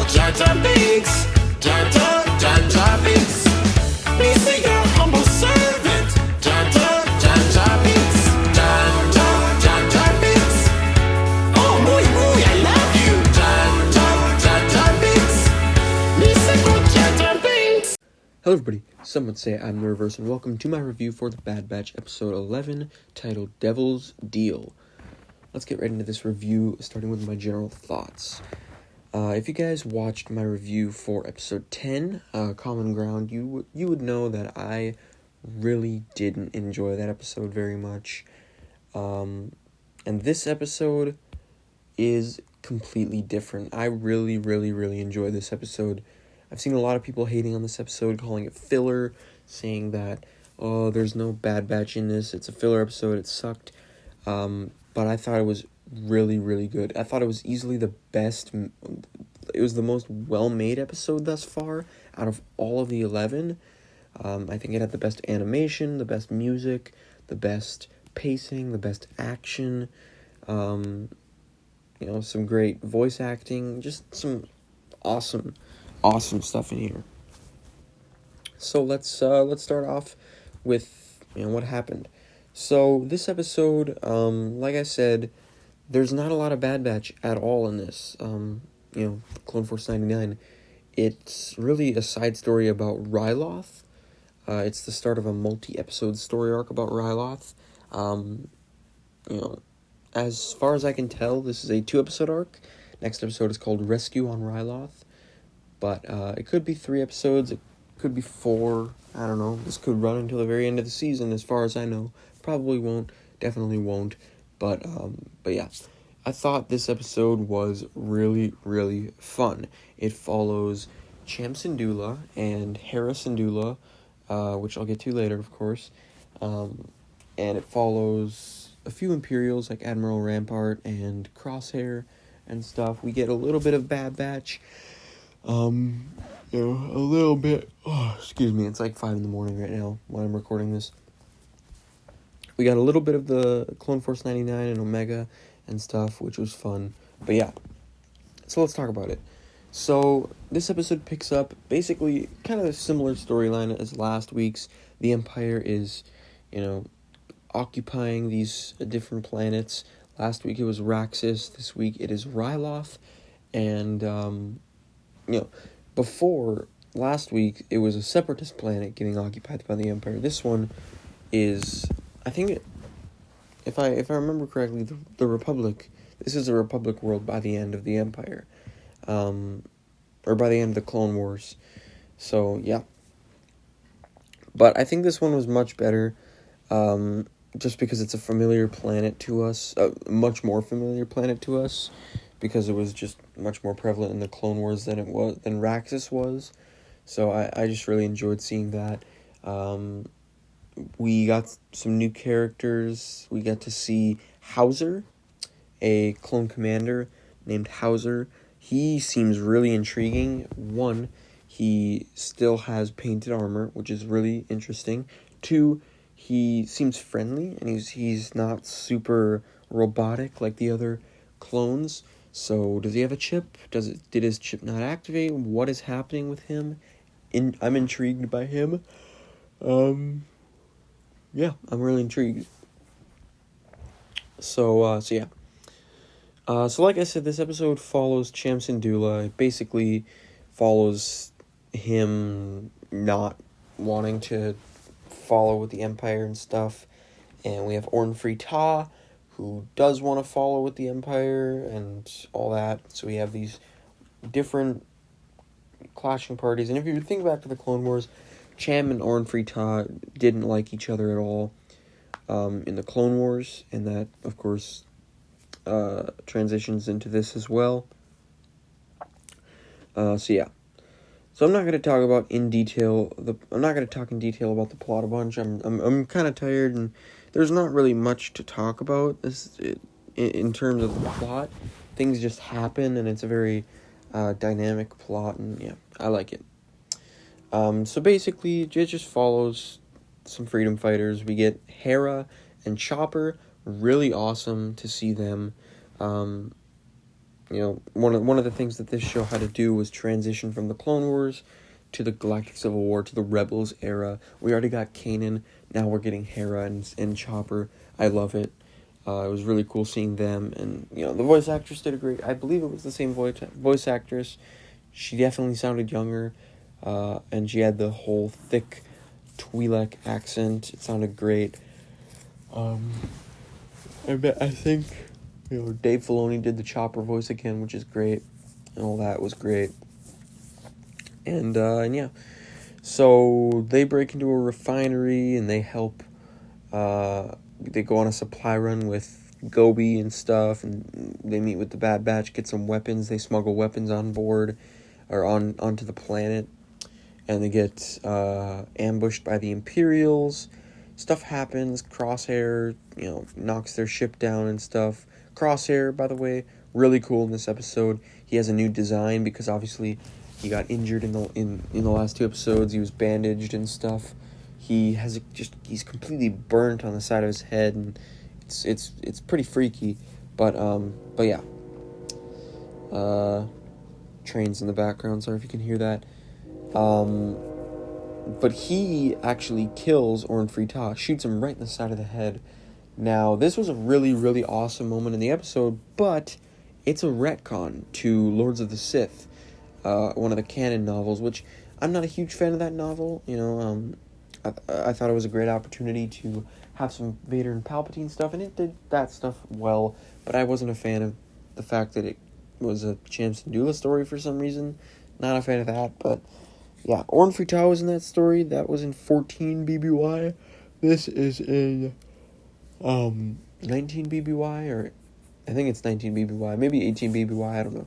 Jaja Binks, Jaja Binks. Me say your humble servant, Jaja Binks, Jaja Binks. Oh, muy, I love you, Jaja Binks. Me say go Jaja Binks. Hello everybody, some would say I'm the Reverse, and welcome to my review for The Bad Batch, episode 11, titled Devil's Deal. Let's get right into this review, starting with my general thoughts. If you guys watched my review for episode 10, Common Ground, you would know that I really didn't enjoy that episode very much. And this episode is completely different. I really enjoy this episode. I've seen a lot of people hating on this episode, calling it filler, saying that, oh, there's no Bad Batch in this, it's a filler episode, it sucked. But I thought it was really good. I thought it was easily the best, it was the most well-made episode thus far, out of all of the 11. I think it had the best animation, the best music, the best pacing, the best action, some great voice acting, just some awesome stuff in here. So let's start off with what happened. So this episode, like I said, there's not a lot of Bad Batch at all in this. Clone Force 99. It's really a side story about Ryloth. It's the start of a multi-episode story arc about Ryloth. As far as I can tell, this is a 2-episode arc. Next episode is called Rescue on Ryloth. But it could be 3 episodes, it could be 4, I don't know. This could run until the very end of the season, as far as I know. Probably won't, definitely won't. But yeah. I thought this episode was really fun. It follows Cham Syndulla and Hera Syndulla, which I'll get to later, of course. And it follows a few Imperials like Admiral Rampart and Crosshair and stuff. We get a little bit of Bad Batch. A little bit. Oh, excuse me. It's like 5 a.m. right now when I'm recording this. We got a little bit of the Clone Force 99 and Omega and stuff, which was fun. But yeah, so let's talk about it. So this episode picks up basically kind of a similar storyline as last week's. The Empire is, occupying these different planets. Last week it was Raxus. This week it is Ryloth. And, before last week it was a separatist planet getting occupied by the Empire. This one is, I think, if I remember correctly, the Republic. This is a Republic world by the end of the Empire, or by the end of the Clone Wars. So yeah, but I think this one was much better, just because it's a familiar planet to us, a much more familiar planet to us, because it was just much more prevalent in the Clone Wars than Raxus was. So I just really enjoyed seeing that. We got some new characters. We got to see Hauser, a clone commander named Hauser. He seems really intriguing. 1, he still has painted armor, which is really interesting. 2, he seems friendly, and he's not super robotic like the other clones. So, does he have a chip? Did his chip not activate? What is happening with him? I'm intrigued by him. Yeah, I'm really intrigued. So yeah. So like I said, this episode follows Cham Syndulla. It basically follows him not wanting to follow with the Empire and stuff. And we have Orn Free Taa, who does want to follow with the Empire and all that. So we have these different clashing parties. And if you think back to the Clone Wars, Cham and Orn Free Taa didn't like each other at all in the Clone Wars, and that, of course, transitions into this as well. So yeah. So I'm not going to talk about in detail. I'm not going to talk in detail about the plot a bunch. I'm kind of tired, and there's not really much to talk about in terms of the plot. Things just happen, and it's a very dynamic plot, and yeah, I like it. So basically, it just follows some freedom fighters. We get Hera and Chopper. Really awesome to see them. one of the things that this show had to do was transition from the Clone Wars to the Galactic Civil War to the Rebels era. We already got Kanan, now we're getting Hera and Chopper. I love it. It was really cool seeing them, and the voice actress did a great. I believe it was the same voice actress. She definitely sounded younger, and she had the whole thick Twi'lek accent. It sounded great. I think Dave Filoni did the Chopper voice again, which is great, and all that was great. And yeah, so they break into a refinery and they help. They go on a supply run with Gobi and stuff, and they meet with the Bad Batch, get some weapons. They smuggle weapons on board, or onto the planet, and they get ambushed by the Imperials. Stuff happens. Crosshair, knocks their ship down and stuff. Crosshair, by the way, really cool in this episode. He has a new design because obviously he got injured in the last 2 episodes. He was bandaged and stuff. He's completely burnt on the side of his head, and it's pretty freaky. But yeah. Trains in the background. Sorry if you can hear that. But he actually kills Orn Free-Taa, shoots him right in the side of the head. Now, this was a really, really awesome moment in the episode, but it's a retcon to Lords of the Sith, one of the canon novels, which I'm not a huge fan of that novel. I thought it was a great opportunity to have some Vader and Palpatine stuff, and it did that stuff well, but I wasn't a fan of the fact that it was a Cham Syndulla story for some reason. Not a fan of that, but yeah, Orn Free-Taa was in that story. That was in 14 BBY. This is in 19 BBY, or I think it's 19 BBY, maybe 18 BBY, I don't know.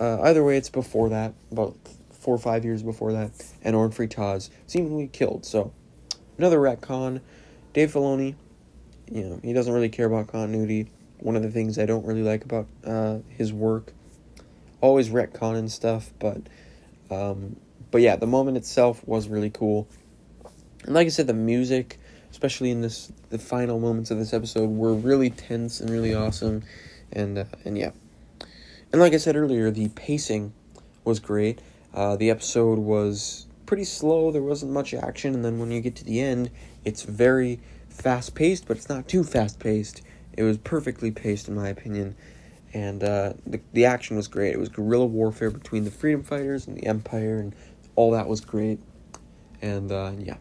Either way, it's before that, about 4 or 5 years before that, and Orn Free-Taa is seemingly killed. So another retcon. Dave Filoni, he doesn't really care about continuity. One of the things I don't really like about his work, always retconning stuff, but yeah, the moment itself was really cool. And like I said, the music, especially in the final moments of this episode, were really tense and really awesome. And yeah. And like I said earlier, the pacing was great. The episode was pretty slow. There wasn't much action. And then when you get to the end, it's very fast-paced, but it's not too fast-paced. It was perfectly paced, in my opinion. And the action was great. It was guerrilla warfare between the freedom fighters and the Empire, and all that was great. And yeah.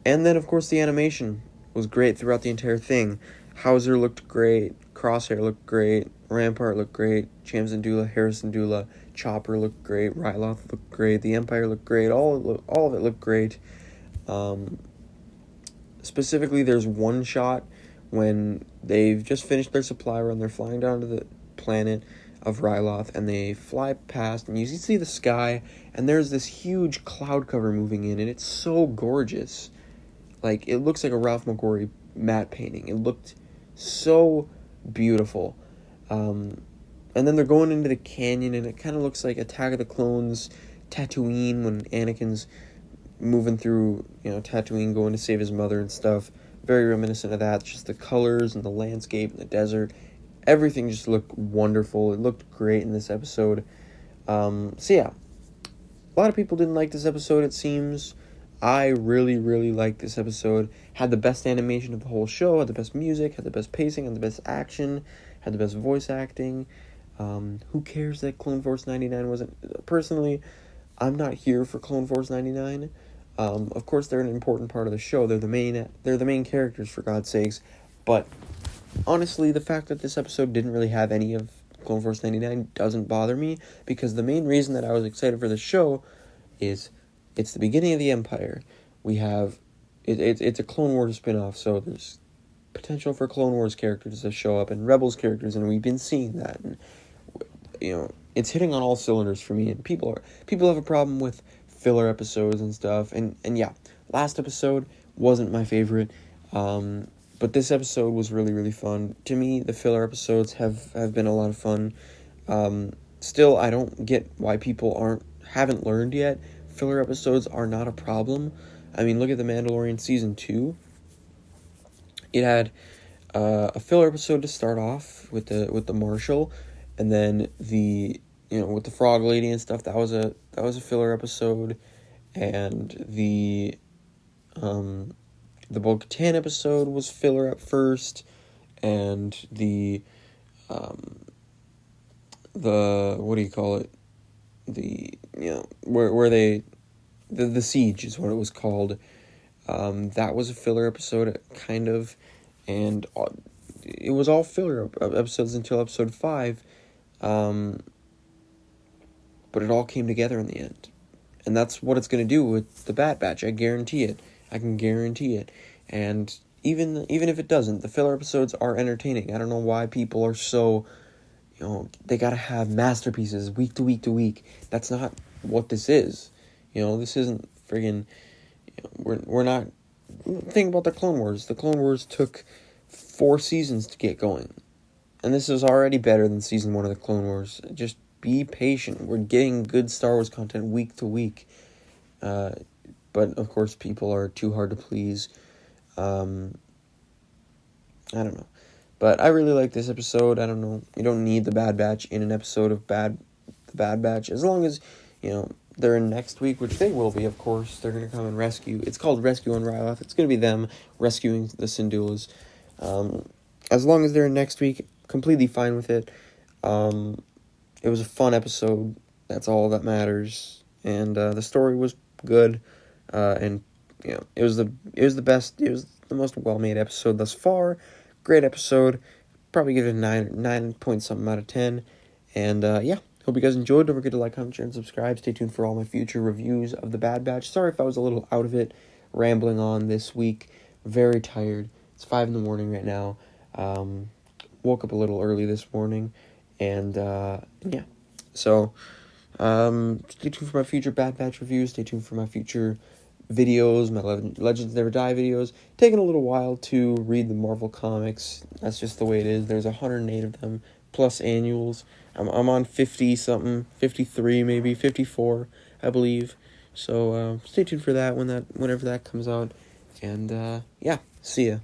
And then, of course, the animation was great throughout the entire thing. Hauser looked great. Crosshair looked great. Rampart looked great. Cham Syndulla, Hera Syndulla, Chopper looked great. Ryloth looked great. The Empire looked great. All of it looked great. Specifically, there's one shot when they've just finished their supply run. They're flying down to the planet of Ryloth, and they fly past, and you see the sky, and there's this huge cloud cover moving in, and it's so gorgeous. Like, it looks like a Ralph McQuarrie matte painting. It looked so beautiful. And then they're going into the canyon, and it kind of looks like Attack of the Clones, Tatooine, when Anakin's moving through, Tatooine, going to save his mother and stuff. Very reminiscent of that. Just the colors and the landscape and the desert. Everything just looked wonderful. It looked great in this episode. So yeah. A lot of people didn't like this episode, it seems. I really, really liked this episode. Had the best animation of the whole show, had the best music, had the best pacing, had the best action, had the best voice acting. Who cares that Clone Force 99 wasn't... Personally, I'm not here for Clone Force 99. Of course, they're an important part of the show. They're the main characters, for God's sakes. But honestly, the fact that this episode didn't really have any of Clone Force 99 doesn't bother me, because the main reason that I was excited for the show is it's the beginning of the Empire. We have... It's a Clone Wars spin-off, so there's potential for Clone Wars characters to show up, and Rebels characters, and we've been seeing that. And, it's hitting on all cylinders for me, and people have a problem with filler episodes and stuff, and yeah, last episode wasn't my favorite, but this episode was really, really fun. To me, the filler episodes have been a lot of fun. Still, I don't get why people haven't learned yet. Filler episodes are not a problem. I mean, look at The Mandalorian Season 2. It had a filler episode to start off with the Marshal, And then with the frog lady and stuff, that was a filler episode. And the Bo-Katan episode was filler at first, and the what do you call it? Where they the siege is what it was called. That was a filler episode, kind of, and it was all filler episodes until episode 5, but it all came together in the end, and that's what it's going to do with the Bad Batch. I guarantee it. I can guarantee it. And even if it doesn't, the filler episodes are entertaining. I don't know why people are so, they gotta have masterpieces week to week to week. That's not what this is. This isn't friggin', we're not, think about the Clone Wars. The Clone Wars took 4 seasons to get going. And this is already better than season 1 of the Clone Wars. Just be patient. We're getting good Star Wars content week to week. But, of course, people are too hard to please. I don't know. But I really like this episode. I don't know. You don't need the Bad Batch in an episode of the Bad Batch. As long as, they're in next week, which they will be, of course. They're going to come and rescue. It's called Rescue on Ryloth. It's going to be them rescuing the Syndulas. As long as they're in next week, completely fine with it. It was a fun episode. That's all that matters. And the story was good. And it was the best. It was the most well-made episode thus far. Great episode. Probably give it a 9 point something out of 10. And yeah, hope you guys enjoyed. Don't forget to like, comment, share, and subscribe. Stay tuned for all my future reviews of the Bad Batch. Sorry if I was a little out of it, rambling on this week. Very tired. It's 5 in the morning right now. Woke up a little early this morning, and yeah. So stay tuned for my future Bad Batch reviews. Stay tuned for my future videos, my Legends Never Die videos. Taking a little while to read the Marvel comics. That's just the way it is. There's 108 of them, plus annuals. I'm on 50-something, 53 maybe, 54, I believe. So stay tuned for that whenever that comes out. And yeah, see ya.